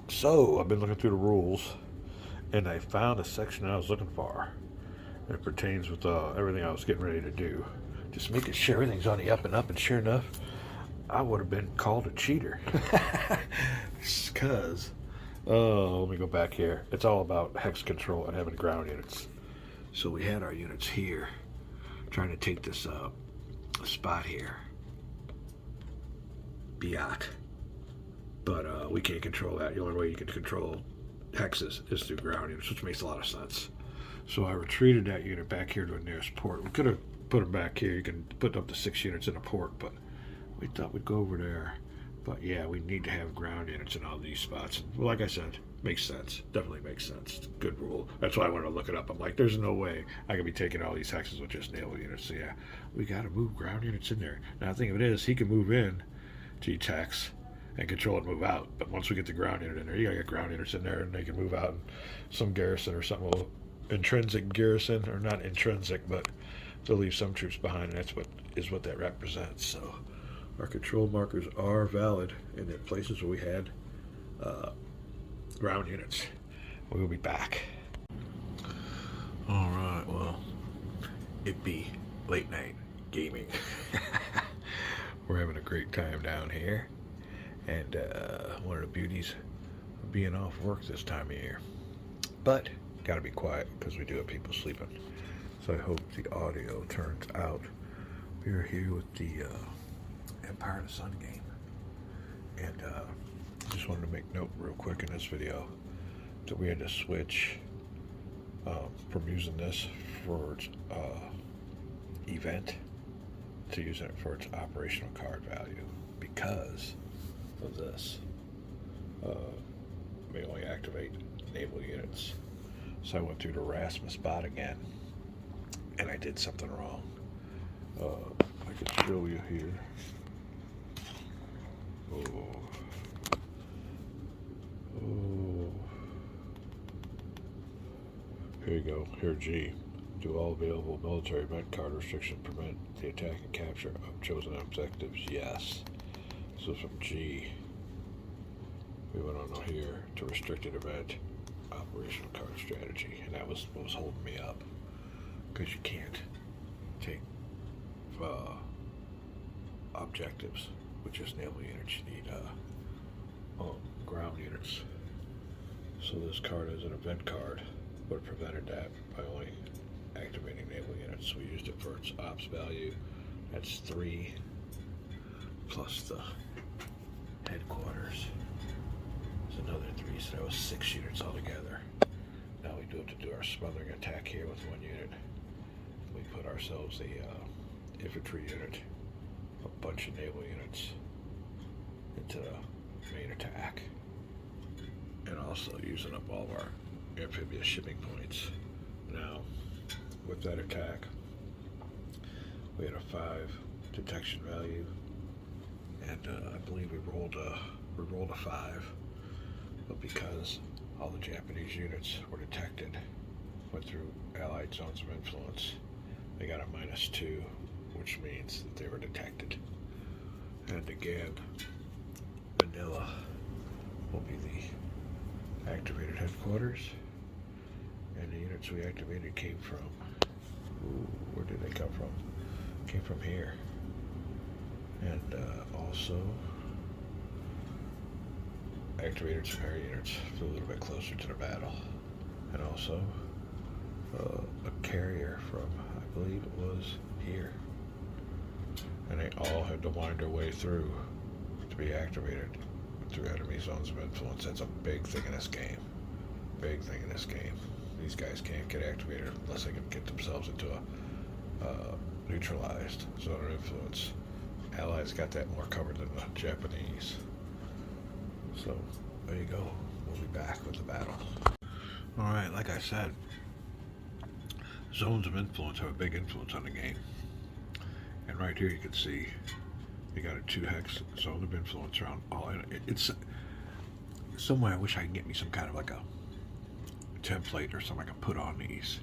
So I've been looking through the rules, and I found a section I was looking for. It pertains with everything I was getting ready to do. Just making sure everything's on the up and up, and sure enough, I would have been called a cheater. Because, oh, let me go back here. It's all about hex control and having ground units. So we had our units here, trying to take this spot here. Biot. But we can't control that. The only way you can control hexes is through ground units, which makes a lot of sense. So I retreated that unit back here to the nearest port. We could have put them back here. You can put up to 6 units in a port, but we thought we'd go over there. But yeah, we need to have ground units in all these spots. Well, like I said, makes sense. Definitely makes sense. It's a good rule. That's why I wanted to look it up. I'm like, there's no way I could be taking all these hexes with just naval units. So yeah, we got to move ground units in there. Now the thing of it is, he can move in G-Tex and control and move out. But once we get the ground unit in there, you got to get ground units in there, and they can move out. And some garrison or something will intrinsic garrison, or not intrinsic, but they'll leave some troops behind, and that's what that represents. So our control markers are valid in the places where we had ground units. We'll be back. All right, well, it be late night gaming. We're having a great time down here, and one of the beauties of being off work this time of year. But gotta be quiet because we do have people sleeping. So I hope the audio turns out. We are here with the Empire of the Sun game, and just wanted to make note real quick in this video that we had to switch from using this for its event to using it for its operational card value because of this. We only activate naval units. So I went through the Rasmus bot again, and I did something wrong. I could show you here. Oh. Here you go. Here, G. Do all available military event card restriction prevent the attack and capture of chosen objectives? Yes. So from G, we went on here to restricted event operational card strategy, and that was what was holding me up, because you can't take objectives with just naval units. You need ground units. So this card is an event card, but it prevented that by only activating naval units. So we used it for its ops value. That's 3 plus the headquarters. There's another 3, so that was 6 units altogether. Now we do have to do our smothering attack here with 1 unit. We put ourselves a infantry unit, a bunch of naval units into the main attack, and also using up all of our amphibious shipping points. Now, with that attack, we had a 5 detection value, and I believe we rolled a 5, but because all the Japanese units were detected, went through Allied zones of influence, they got a -2, which means that they were detected. And again, Manila will be the activated headquarters, and the units we activated came from, where did they come from? Came from here. And also activated some air units for a little bit closer to the battle, and also a carrier from, I believe it was here, and they all had to wind their way through to be activated through enemy zones of influence. That's a big thing in this game. Big thing in this game. These guys can't get activated unless they can get themselves into a neutralized zone of influence. Allies got that more covered than the Japanese. So there you go. We'll be back with the battle. Alright, like I said, zones of influence have a big influence on the game. And right here you can see you got a 2-hex zone of influence around all. It's somewhere I wish I could get me some kind of like a template or something I can put on these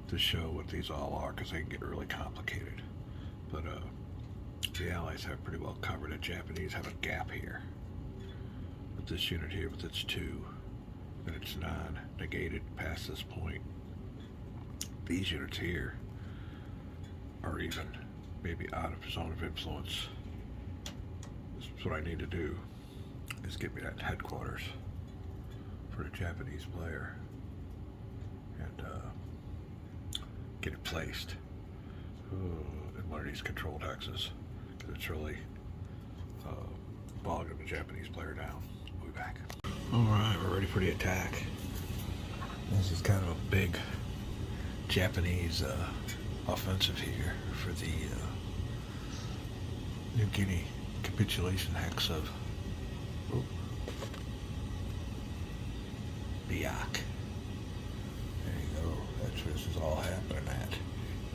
to show what these all are, because they can get really complicated. But the Allies have pretty well covered it. Japanese have a gap here. with this unit here with its 2, and it's non-negated past this point. These units here are even maybe out of zone of influence. So what I need to do is get me that headquarters for the Japanese player and get it placed in one of these controlled hexes, because it's really bogging the Japanese player down. We'll be back. Alright, we're ready for the attack. This is kind of a big Japanese offensive here for the New Guinea capitulation hex of Biak. There you go. That's where this is all happening at.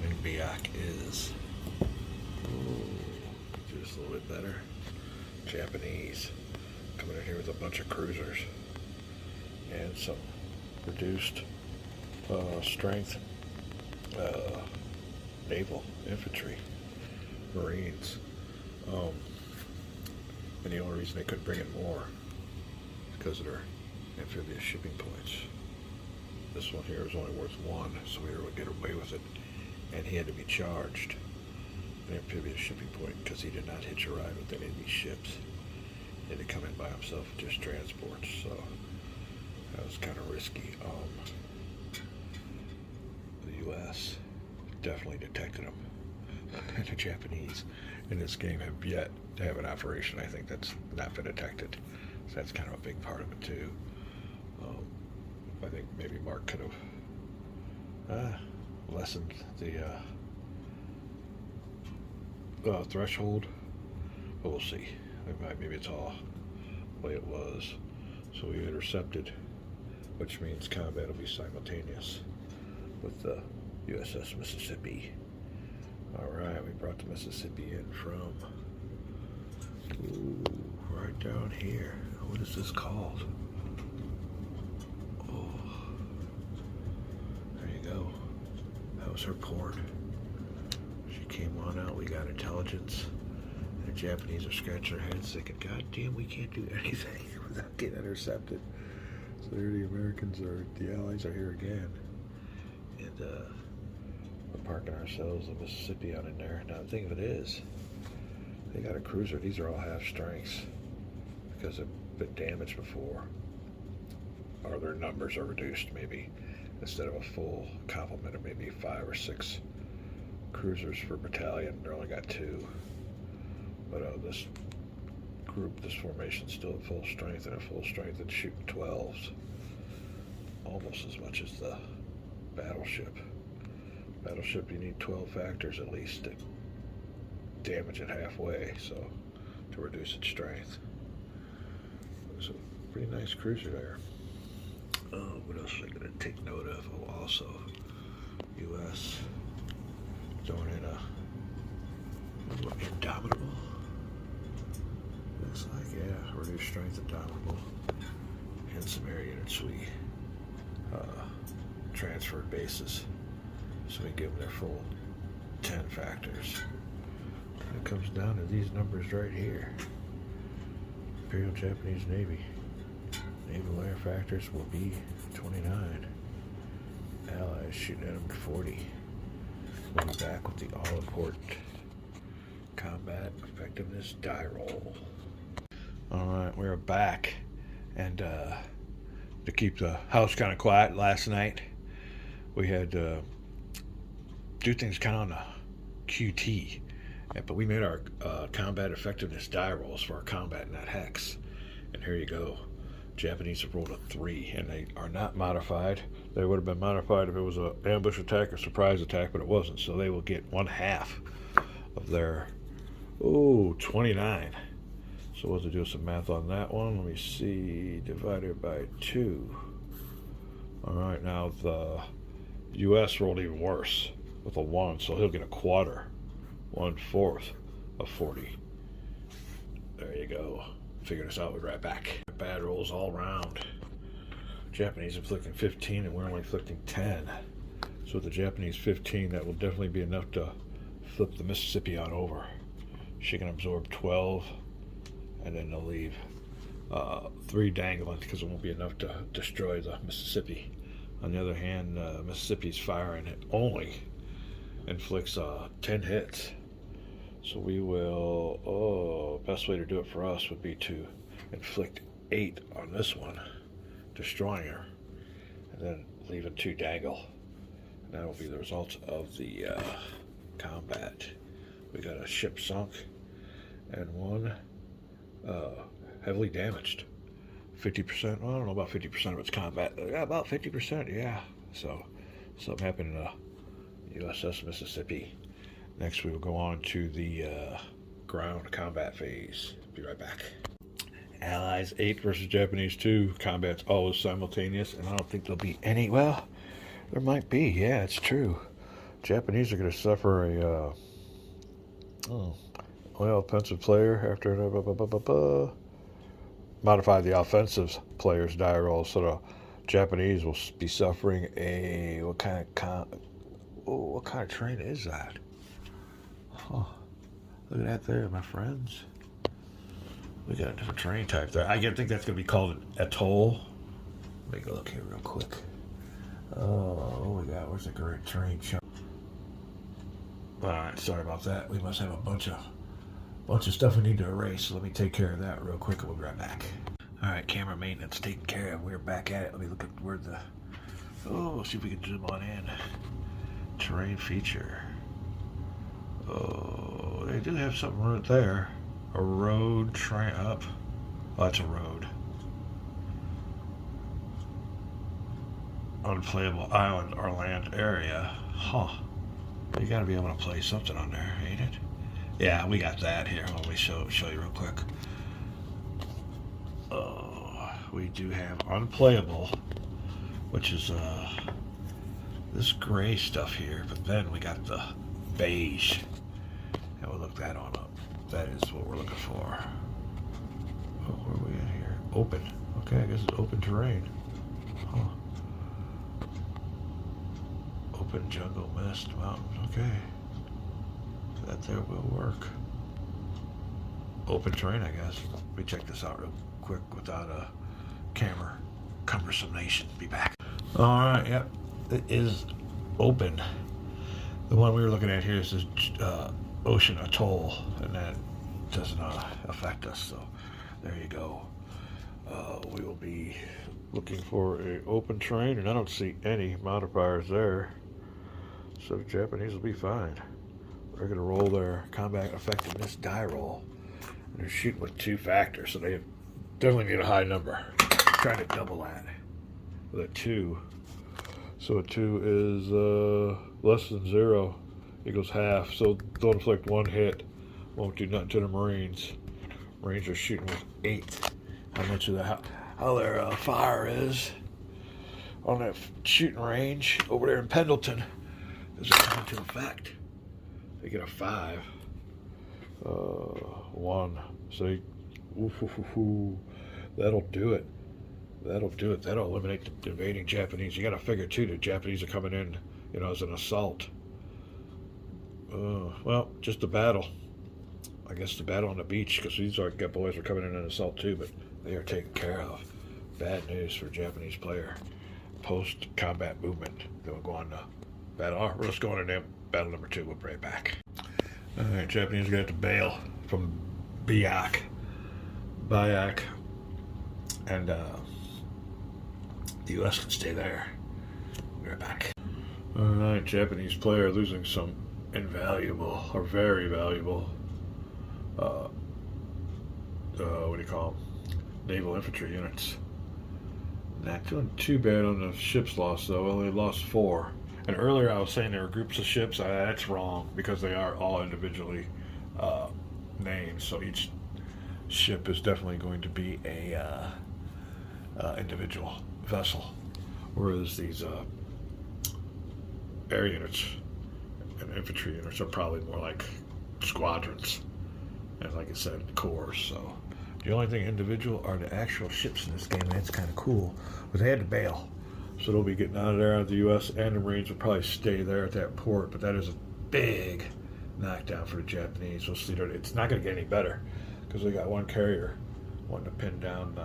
And Biak is just a little bit better. Japanese coming in here with a bunch of cruisers and some reduced strength naval infantry, Marines. And the only reason they couldn't bring in more is because of their amphibious shipping points. This one here is only worth 1, so we were able to get away with it. And he had to be charged an amphibious shipping point because he did not hitch a ride with any of these ships. He had to come in by himself with just transports, so that was kind of risky. The U.S. definitely detected him. The Japanese in this game have yet to have an operation, I think, that's not been detected. So that's kind of a big part of it too. I think maybe Mark could have lessened the threshold, but we'll see. Maybe it's all the way it was. So we intercepted, which means combat will be simultaneous with the USS Mississippi. Alright, we brought the Mississippi in from right down here. What is this called? Oh, there you go. That was her port. She came on out. We got intelligence. The Japanese are scratching their heads thinking, God damn, we can't do anything without getting intercepted. So there the Americans are, the Allies are here again. And we're parking ourselves in Mississippi out in there. Now the thing of it is, they got a cruiser. These are all half strengths because they've been damaged before, or their numbers are reduced. Maybe instead of a full complement of maybe 5 or 6 cruisers per battalion, they only got 2. But this group, this formation, still at full strength, and at full strength and shooting 12s, almost as much as the battleship. Battleship, you need 12 factors at least to damage it halfway, so to reduce its strength. It's a pretty nice cruiser there. What else am I going to take note of? Oh, also, U.S. throwing in a Indomitable. Looks like, yeah, reduced strength Indomitable. And some air units we transferred bases, so we give them their full 10 factors. And it comes down to these numbers right here. Imperial Japanese Navy. Naval air factors will be 29. Allies shooting at them at 40. We'll be back with the all-important combat effectiveness die roll. Alright, we're back. And to keep the house kind of quiet last night, we had to do things kind of on the QT. But we made our combat effectiveness die rolls for our combat in that hex. And here you go. Japanese have rolled a 3, and they are not modified. They would have been modified if it was an ambush attack or surprise attack, but it wasn't. So they will get 1/2 of their 29. So we'll have to do some math on that one. Let me see, divided by 2. All right, now the U.S. rolled even worse with a 1, so he'll get a quarter, 1/4 of 40. There you go. Figure this out. We'll be right back. Bad rolls all around. Japanese inflicting 15, and we're only inflicting 10. So with the Japanese 15, that will definitely be enough to flip the Mississippi on over. She can absorb 12, and then they'll leave 3 dangling because it won't be enough to destroy the Mississippi. On the other hand, Mississippi's firing it only inflicts 10 hits. So we will, best way to do it for us would be to inflict 8 on this one, destroying her, and then leaving 2 dangle. And that will be the result of the combat. We got a ship sunk and one heavily damaged. 50%, well, I don't know about 50% of its combat. Yeah, about 50%, yeah. So something happened in the USS Mississippi. Next we will go on to the ground combat phase. Be right back. Allies 8 versus Japanese 2. Combat's always simultaneous, and I don't think there'll be any. Well, there might be. Yeah, it's true. Japanese are going to suffer a offensive player after modify the offensive player's die roll. So the Japanese will be suffering a what kind of train is that? Huh. Look at that there, my friends. We got a different train type there. I think that's going to be called an atoll. Let me go look here real quick. Oh, what we got? Where's the great train show? Alright, sorry about that. We must have a bunch of stuff we need to erase. So let me take care of that real quick and we'll be right back. Alright, camera maintenance taken care of. We're back at it. Let me look at where the... Oh, see if we can zoom on in. Terrain feature. Oh, they do have something right there. A road train up. Oh, that's a road. Unplayable island or land area. Huh. You gotta be able to play something on there, ain't it? Yeah, we got that here. Let me show you real quick. We do have unplayable, which is this gray stuff here, but then we got the beige. And we'll look that on up. That is what we're looking for. Oh, where are we at here? Open. Okay, I guess it's open terrain. Huh. Open jungle, mist, mountains. Okay. That there will work. Open terrain, I guess. Let me check this out real quick without a camera cumbersome nation. Be back. Alright, yep. It is open. The one we were looking at here is this ocean atoll, and that doesn't affect us, so there you go. We will be looking for an open terrain, and I don't see any modifiers there, so the Japanese will be fine. They're going to roll their combat effectiveness die roll, and they're shooting with 2 factors, so they definitely need a high number. Trying to double that with a 2. So a 2 is less than 0 equals half. So they'll inflict 1 hit. Won't do nothing to the Marines. Marines are shooting with 8. How much of the how their fire is on that shooting range over there in Pendleton does it come into effect? They get a 5. 1. So that'll do it. That'll do it. That'll eliminate the invading Japanese. You got to figure too, the Japanese are coming in, as an assault. Well, just the battle. I guess the battle on the beach, because these boys are coming in an assault too, but they are taken care of. Bad news for Japanese player. Post-combat movement. They'll go on to battle. Oh, let's go on to battle number 2. We'll bring it back. All right, Japanese are going to have to bail from Biak, and the U.S. can stay there. We'll be right back. All right, Japanese player losing some invaluable or very valuable what do you call them? Naval infantry units. Not doing too bad on the ships lost though. Only lost 4. And earlier I was saying there were groups of ships. That's wrong because they are all individually named. So each ship is definitely going to be a individual vessel, whereas these air units and infantry units are probably more like squadrons, and like I said, corps. So the only thing individual are the actual ships in this game, and that's kind of cool. But they had to bail, so they'll be getting out of there. Out of the U.S. and the Marines will probably stay there at that port. But that is a big knockdown for the Japanese. We'll see. It's not going to get any better because they got 1 carrier wanting to pin down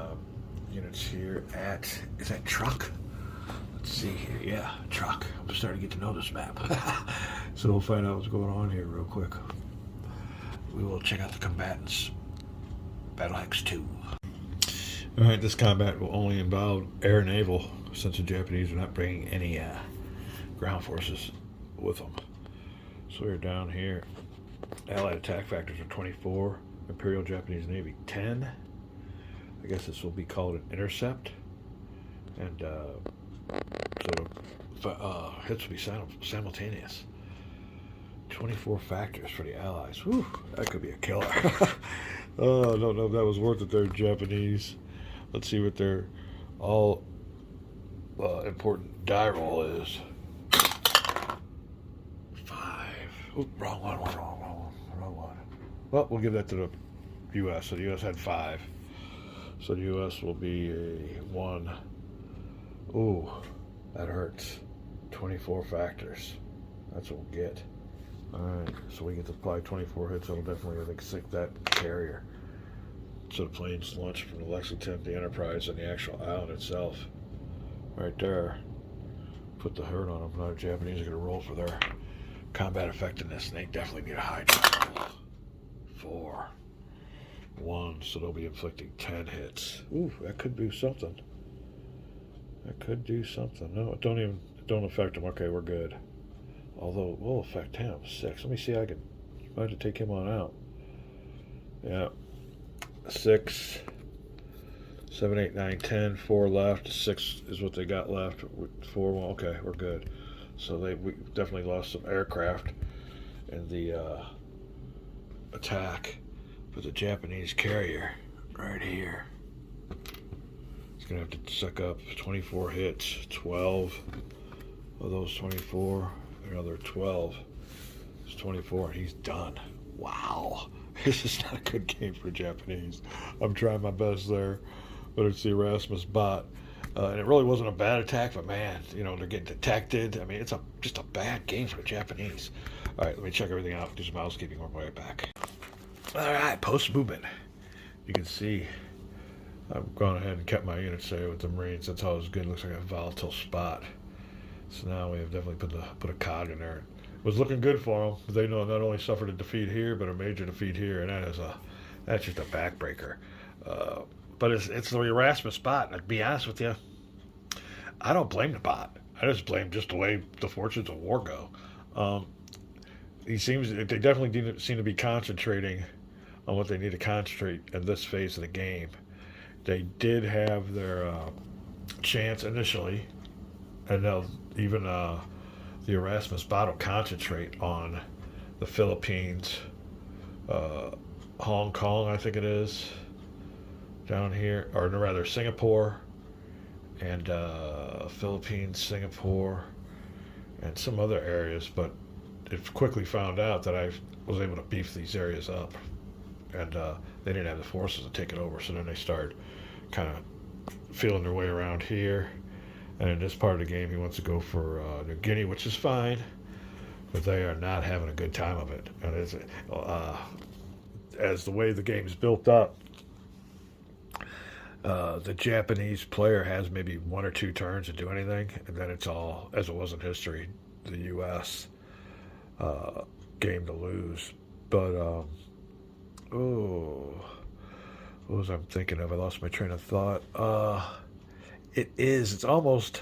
units here at, is that truck? Let's see here. Yeah, truck. I'm starting to get to know this map. So we'll find out what's going on here real quick. We will check out the combatants. Battle Axe 2. Alright, this combat will only involve air and naval, since the Japanese are not bringing any ground forces with them. So we're down here. Allied attack factors are 24. Imperial Japanese Navy 10. I guess this will be called an intercept. And so hits will be simultaneous. 24 factors for the Allies. Whew, that could be a killer. Oh, I don't know if that was worth it. They're Japanese. Let's see what their all important die roll is. 5. Ooh, wrong one. Well, we'll give that to the U.S. So the U.S. had 5. So the U.S. will be a 1. Ooh, that hurts. 24 factors. That's what we'll get. Alright, so we get to apply 24 hits. That'll definitely, I think, sink that carrier. So the planes launched from the Lexington, the Enterprise, and the actual island itself. Right there. Put the hurt on them. Now the Japanese are going to roll for their combat effectiveness, and they definitely need a high roll. 4. 1, so they'll be inflicting 10 hits. Ooh, that could do something. That could do something. No, it don't affect them. Okay, we're good. Although it will affect him. 6. Let me see. I might have to take him on out. Yeah. 6, 7, 8, 9, 10. 4 left. 6 is what they got left. 4. Well, okay, we're good. So we definitely lost some aircraft in the attack. But the Japanese carrier right here, it's gonna have to suck up 24 hits. 12 of those 24. Another 12. It's 24, and he's done. Wow. This is not a good game for the Japanese. I'm trying my best there, but it's the Erasmus bot. And it really wasn't a bad attack, but man, you know, they're getting detected. I mean, it's just a bad game for the Japanese. All right, let me check everything out. Do some housekeeping. We'll be right back. All right, post-movement. You can see I've gone ahead and kept my units there with the Marines. That's always good. Looks like a volatile spot. So now we have definitely put a cog in there. It was looking good for them. They know not only suffered a defeat here, but a major defeat here, and that's just a backbreaker. But it's the Erasmus bot. And to be honest with you, I don't blame the bot. I just blame just the way the fortunes of war go. They definitely didn't seem to be concentrating on what they need to concentrate in this phase of the game. They did have their chance initially, and they'll even the Erasmus bot will concentrate on the Philippines, Hong Kong, I think it is, down here, or rather Singapore, and Philippines, Singapore, and some other areas, but it quickly found out that I was able to beef these areas up, and they didn't have the forces to take it over, so then they started kind of feeling their way around here. And in this part of the game, he wants to go for New Guinea, which is fine, but they are not having a good time of it. And as the way the game's built up, the Japanese player has maybe 1 or 2 turns to do anything, and then it's all, as it was in history, the U.S. Game to lose. But, what was I thinking of? I lost my train of thought. It's almost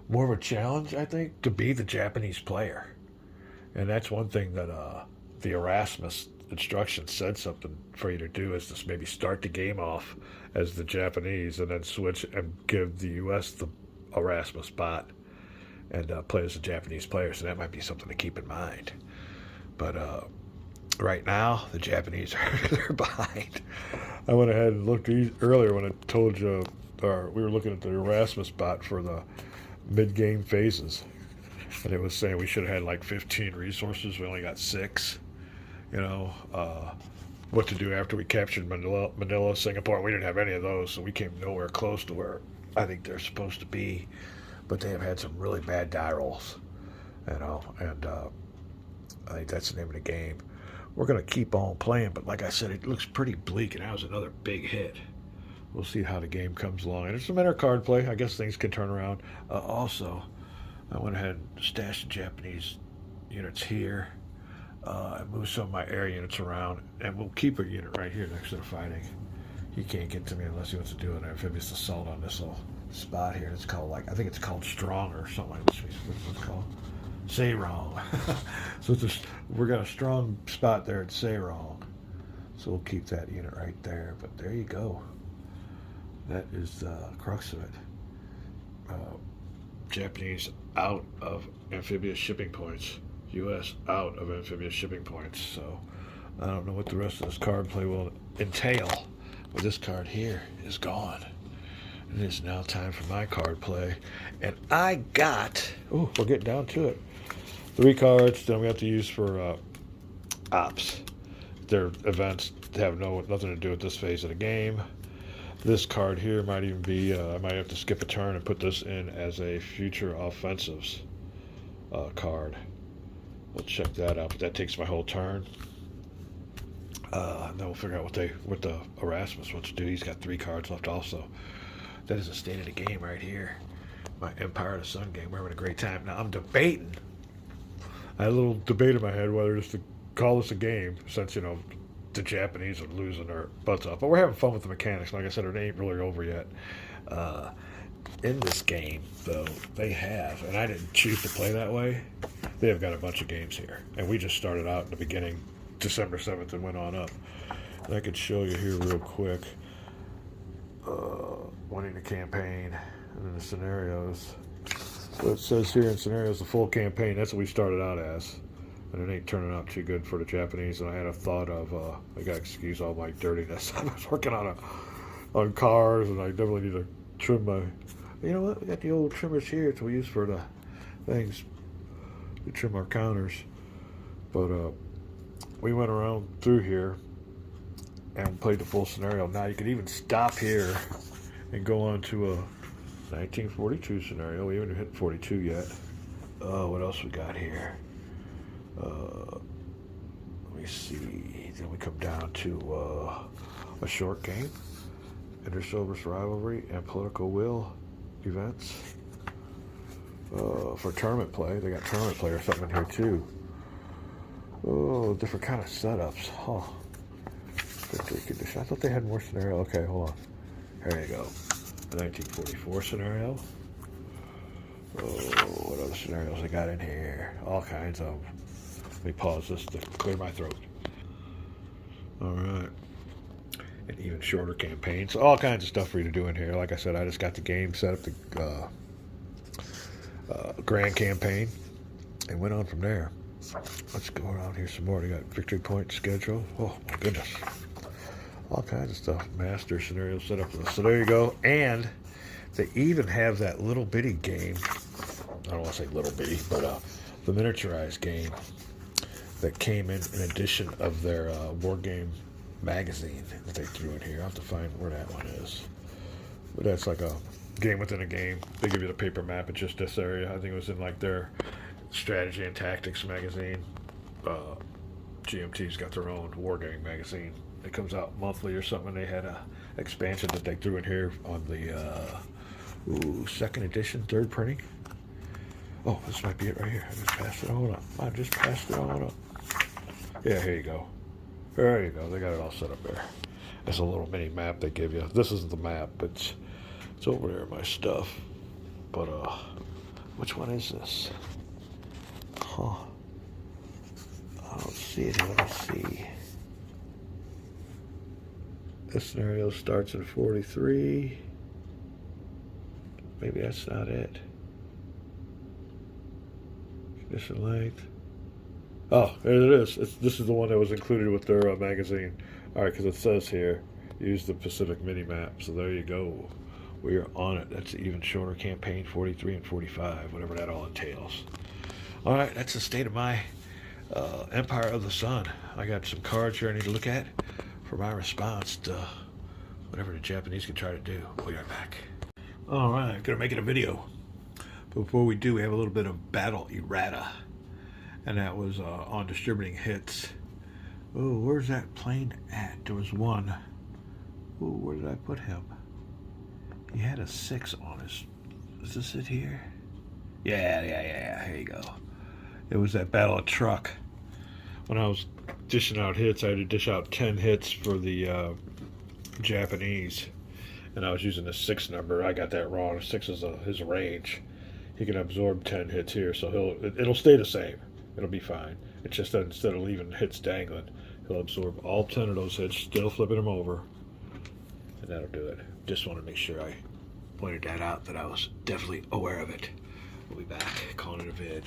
more of a challenge, I think, to be the Japanese player. And that's one thing that the Erasmus instructions said something for you to do, is to maybe start the game off as the Japanese and then switch and give the U.S. the Erasmus bot and play as a Japanese player. So that might be something to keep in mind. But right now, the Japanese are behind. I went ahead and looked earlier when I told you, we were looking at the Erasmus bot for the mid-game phases, and it was saying we should have had like 15 resources. We only got 6. You know, what to do after we captured Manila, Singapore. We didn't have any of those, so we came nowhere close to where I think they're supposed to be. But they have had some really bad die rolls, you know, and I think that's the name of the game. We're going to keep on playing, but like I said, it looks pretty bleak, and that was another big hit. we'll see how the game comes along. And it's a matter of card play. I guess things can turn around. Also, I went ahead and stashed the Japanese units here. I moved some of my air units around, and we'll keep a unit right here next to the fighting. He can't get to me unless he wants to do an amphibious assault on this little spot here. It's called, like, I think it's called Strong or something like this. What's it called? Say wrong. So we got a strong spot there at Say wrong. So we'll keep that unit right there. But there you go. That is the crux of it. Japanese out of amphibious shipping points. U.S. out of amphibious shipping points. So I don't know what the rest of this card play will entail. But this card here is gone. It is now time for my card play. And I got, we're getting down to it. 3 cards that we have to use for ops. Their events have nothing to do with this phase of the game. This card here might even be, I might have to skip a turn and put this in as a future offensives card. We'll check that out, but that takes my whole turn. And then we'll figure out what the Erasmus wants to do. He's got 3 cards left also. That is the state of the game right here. My Empire of the Sun game. We're having a great time. Now I'm debating. I had a little debate in my head whether just to call this a game, since, you know, the Japanese are losing their butts off. But we're having fun with the mechanics. Like I said, it ain't really over yet. In this game, though, they have, and I didn't choose to play that way, they have got a bunch of games here. And we just started out in the beginning, December 7th, and went on up. And I could show you here real quick. Winning the campaign, and then the scenarios. So it says here in scenarios, the full campaign, that's what we started out as. And it ain't turning out too good for the Japanese. And I had a thought of, I gotta excuse all my dirtiness. I was working on cars, and I definitely need to trim my, you know what, we got the old trimmers here that we use for the things. We trim our counters. But we went around through here and played the full scenario. Now you can even stop here and go on to a 1942 scenario. We haven't hit 42 yet. What else we got here? Let me see. Then we come down to a short game, interservice rivalry, and political will events. For tournament play, they got tournament play or something in here too. Oh, different kind of setups. Huh. I thought they had more scenario. Okay, hold on. There you go. The 1944 scenario. Oh, what other scenarios I got in here? All kinds of. Let me pause this to clear my throat. All right. And even shorter campaigns. All kinds of stuff for you to do in here. Like I said, I just got the game set up, the grand campaign, and went on from there. Let's go around here some more. They got victory point schedule. Oh, my goodness. All kinds of stuff. Master scenario set up. So there you go. And they even have that little bitty game. I don't want to say little bitty, but the miniaturized game that came in addition of their war game magazine that they threw in here. I'll have to find where that one is. But that's like a game within a game. They give you the paper map. It's just this area. I think it was in like their strategy and tactics magazine. GMT's got their own war game magazine. It comes out monthly or something. They had a expansion that they threw in here on the second edition, third printing. Oh, this might be it right here. I just passed it on up. I just passed it on up. Yeah, here you go. There you go. They got it all set up there. It's a little mini map they give you. This isn't the map, but it's over there in my stuff. But which one is this? Huh. I don't see it. Let me see. This scenario starts in 43. Maybe that's not it. Mission length. Oh, there it is. This is the one that was included with their magazine. All right, because it says here, use the Pacific mini-map. So there you go. We are on it. That's an even shorter campaign, 43 and 45, whatever that all entails. All right, that's the state of my Empire of the Sun. I got some cards here I need to look at for my response to whatever the Japanese can try to do. We'll be right back. All right, gonna make it a video. But before we do, we have a little bit of battle errata, and that was on distributing hits. Oh, where's that plane at? There was one. Oh, where did I put him? He had a 6 on his. Is this it here? Yeah. Here you go. It was that battle of truck. When I was dishing out hits, I had to dish out 10 hits for the Japanese, and I was using the 6 number. I got that wrong. 6 is his range. He can absorb 10 hits here, so it'll stay the same. It'll be fine. It's just that instead of leaving hits dangling, he'll absorb all 10 of those hits, still flipping them over, and that'll do it. Just want to make sure I pointed that out, that I was definitely aware of it. We'll be back, calling it a vid.